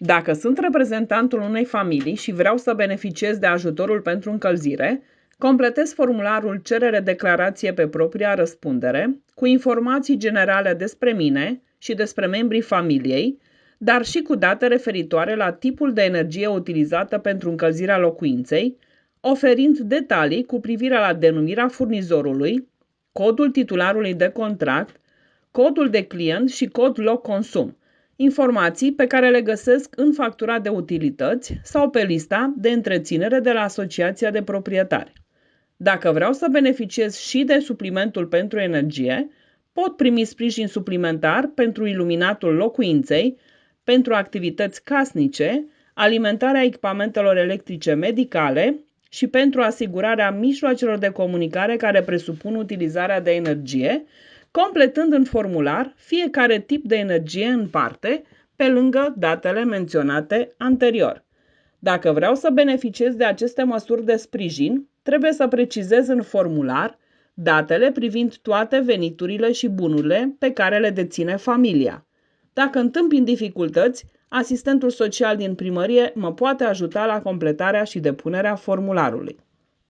Dacă sunt reprezentantul unei familii și vreau să beneficiez de ajutorul pentru încălzire, completez formularul Cerere declarație pe propria răspundere cu informații generale despre mine și despre membrii familiei, dar și cu date referitoare la tipul de energie utilizată pentru încălzirea locuinței, oferind detalii cu privire la denumirea furnizorului, codul titularului de contract, codul de client și cod loc consum, informații pe care le găsesc în factura de utilități sau pe lista de întreținere de la Asociația de Proprietari. Dacă vreau să beneficiez și de suplimentul pentru energie, pot primi sprijin suplimentar pentru iluminatul locuinței, pentru activități casnice, alimentarea echipamentelor electrice medicale și pentru asigurarea mijloacelor de comunicare care presupun utilizarea de energie, completând în formular fiecare tip de energie în parte, pe lângă datele menționate anterior. Dacă vreau să beneficiez de aceste măsuri de sprijin, trebuie să precizez în formular datele privind toate veniturile și bunurile pe care le deține familia. Dacă întâmpin dificultăți, asistentul social din primărie mă poate ajuta la completarea și depunerea formularului.